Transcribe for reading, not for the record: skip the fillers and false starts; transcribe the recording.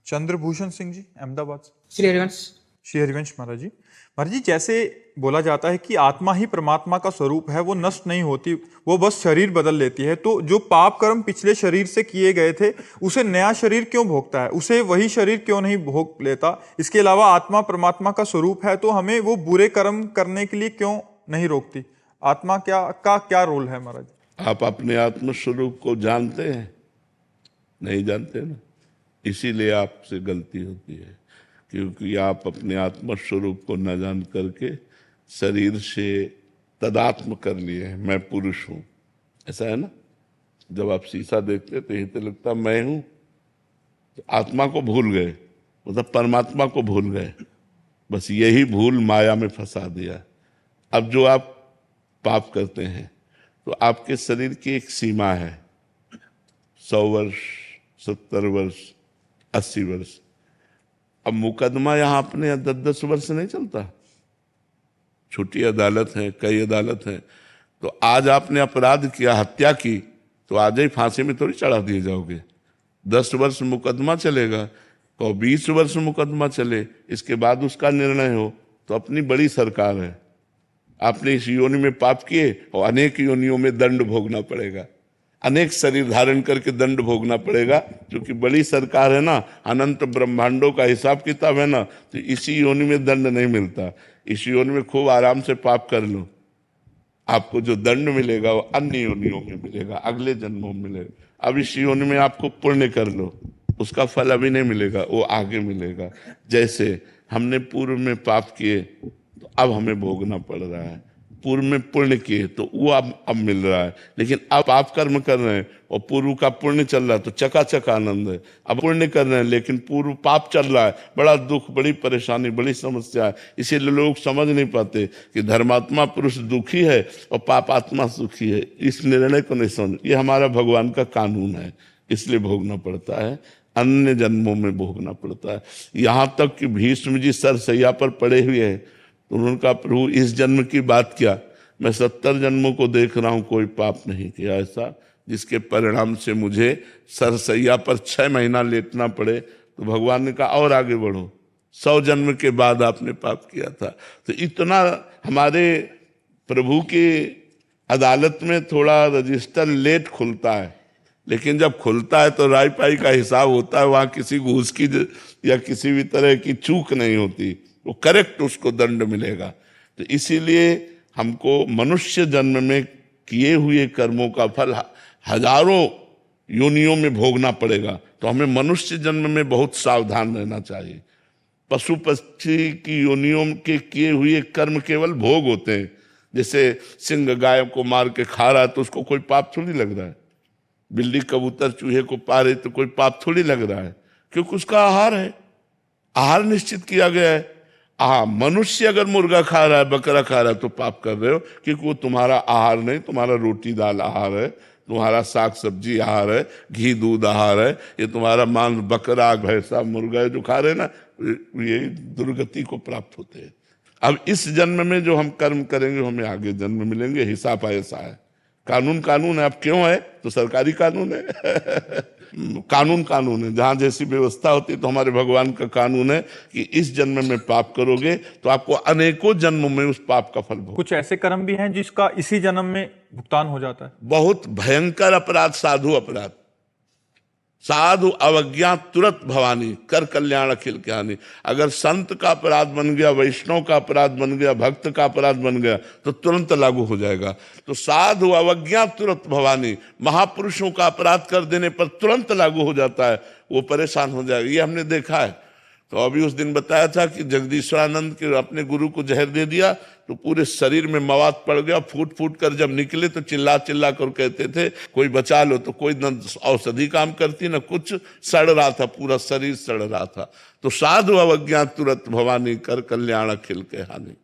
चंद्रभूषण सिंह जी, अहमदाबाद से। श्री हरिवंश। श्री हरिवंश महाराज जी। महाराज जी, जैसे बोला जाता है कि आत्मा ही परमात्मा का स्वरूप है, वो नष्ट नहीं होती, वो बस शरीर बदल लेती है। तो जो पाप कर्म पिछले शरीर से किए गए थे, उसे नया शरीर क्यों भोगता है? उसे वही शरीर क्यों नहीं भोग लेता? इसके अलावा आत्मा परमात्मा का स्वरूप है, तो हमें वो बुरे कर्म करने के लिए क्यों नहीं रोकती? आत्मा क्या रोल है महाराज? आप अपने आत्म स्वरूप को जानते हैं? नहीं जानते ना, इसीलिए आपसे गलती होती है, क्योंकि आप अपने आत्म स्वरूप को न जान करके शरीर से तदात्म कर लिए हैं, मैं पुरुष हूं। ऐसा है ना, जब आप शीशा देखते तो यही तो लगता मैं हूं, तो आत्मा को भूल गए, मतलब परमात्मा को भूल गए। बस यही भूल माया में फंसा दिया। अब जो आप पाप करते हैं तो आपके शरीर की एक सीमा है, 100 वर्ष, 70 वर्ष, 80 वर्ष। अब मुकदमा यहाँ अपने 10-10 वर्ष नहीं चलता। छोटी अदालत है, कई अदालत है। तो आज आपने अपराध किया, हत्या की, तो आज ही फांसी में थोड़ी चढ़ा दिए जाओगे। 10 वर्ष मुकदमा चलेगा, तो 20 वर्ष मुकदमा चले, इसके बाद उसका निर्णय हो। तो अपनी बड़ी सरकार है, आपने इस योनि में पाप किए और अनेक योनियों में दंड भोगना पड़ेगा, अनेक शरीर धारण करके दंड भोगना पड़ेगा। क्योंकि बड़ी सरकार है ना, अनंत ब्रह्मांडों का हिसाब किताब है ना, तो इसी योनि में दंड नहीं मिलता। इस योनि में खूब आराम से पाप कर लो, आपको जो दंड मिलेगा वो अन्य योनियों में मिलेगा, अगले जन्मों में मिलेगा। अब इस योनि में आपको पुण्य कर लो, उसका फल अभी नहीं मिलेगा, वो आगे मिलेगा। जैसे हमने पूर्व में पाप किए तो अब हमें भोगना पड़ रहा है, पूर्व में पुण्य किए तो वो अब मिल रहा है। लेकिन अब आप कर्म कर रहे हैं और पूर्व का पुण्य चल रहा है तो चकाचक आनंद है। अब पुण्य कर रहे हैं लेकिन पूर्व पाप चल रहा है, बड़ा दुख, बड़ी परेशानी, बड़ी समस्या है। इसीलिए लोग समझ नहीं पाते कि धर्मात्मा पुरुष दुखी है और पापात्मा सुखी है। इस निर्णय को नहीं समझ। ये हमारा भगवान का कानून है, इसलिए भोगना पड़ता है, अन्य जन्मों में भोगना पड़ता है। यहाँ तक कि भीष्म जी सरसैया पर पड़े हुए हैं तो उन्होंने कहा, प्रभु इस जन्म की बात क्या, मैं 70 जन्मों को देख रहा हूं, कोई पाप नहीं किया ऐसा जिसके परिणाम से मुझे सरसैया पर 6 महीना लेटना पड़े। तो भगवान ने कहा और आगे बढ़ो, 100 जन्म के बाद आपने पाप किया था। तो इतना हमारे प्रभु की अदालत में थोड़ा रजिस्टर लेट खुलता है, लेकिन जब खुलता है तो राय पाई का हिसाब होता है। वहां किसी घूस की या किसी भी तरह की चूक नहीं होती, वो करेक्ट उसको दंड मिलेगा। तो इसीलिए हमको मनुष्य जन्म में किए हुए कर्मों का फल हजारों योनियों में भोगना पड़ेगा। तो हमें मनुष्य जन्म में बहुत सावधान रहना चाहिए। पशु पक्षी की योनियों के किए हुए कर्म केवल भोग होते हैं। जैसे सिंह गाय को मार के खा रहा है तो उसको कोई पाप थोड़ी लग रहा है, बिल्ली कबूतर चूहे को पा रही तो कोई पाप थोड़ी लग रहा है, क्योंकि उसका आहार है, आहार निश्चित किया गया है। मनुष्य अगर मुर्गा खा रहा है, बकरा खा रहा है तो पाप कर रहे हो, क्योंकि वो तुम्हारा आहार नहीं, तुम्हारा रोटी दाल आहार है, तुम्हारा साग सब्जी आहार है, घी दूध आहार है। ये तुम्हारा मांस बकरा भैंसा मुर्गा जो खा रहे हैं ना, ये दुर्गति को प्राप्त होते हैं। अब इस जन्म में जो हम कर्म करेंगे हमें आगे जन्म मिलेंगे, हिसाब ऐसा है। कानून कानून है। अब क्यों है तो सरकारी कानून है कानून है। जहां जैसी व्यवस्था होती है तो हमारे भगवान का कानून है कि इस जन्म में पाप करोगे तो आपको अनेकों जन्मों में उस पाप का फल भोग। कुछ ऐसे कर्म भी हैं जिसका इसी जन्म में भुगतान हो जाता है। बहुत भयंकर अपराध, साधु अपराध, साधु अवज्ञा तुरंत भवानी, कर कल्याण अखिल ज्ञानी। अगर संत का अपराध बन गया, वैष्णव का अपराध बन गया, भक्त का अपराध बन गया तो तुरंत लागू हो जाएगा। तो साधु अवज्ञा तुरंत भवानी, महापुरुषों का अपराध कर देने पर तुरंत लागू हो जाता है, वो परेशान हो जाएगा। ये हमने देखा है। तो अभी उस दिन बताया था कि जगदीश्वरानंद के अपने गुरु को जहर दे दिया तो पूरे शरीर में मवाद पड़ गया, फूट फूट कर जब निकले तो चिल्ला चिल्ला कर कहते थे कोई बचा लो। तो कोई न औषधि काम करती न कुछ, सड़ रहा था, पूरा शरीर सड़ रहा था। तो साधु अवज्ञा तुरंत भवानी, कर कल्याण अखिल के हानि।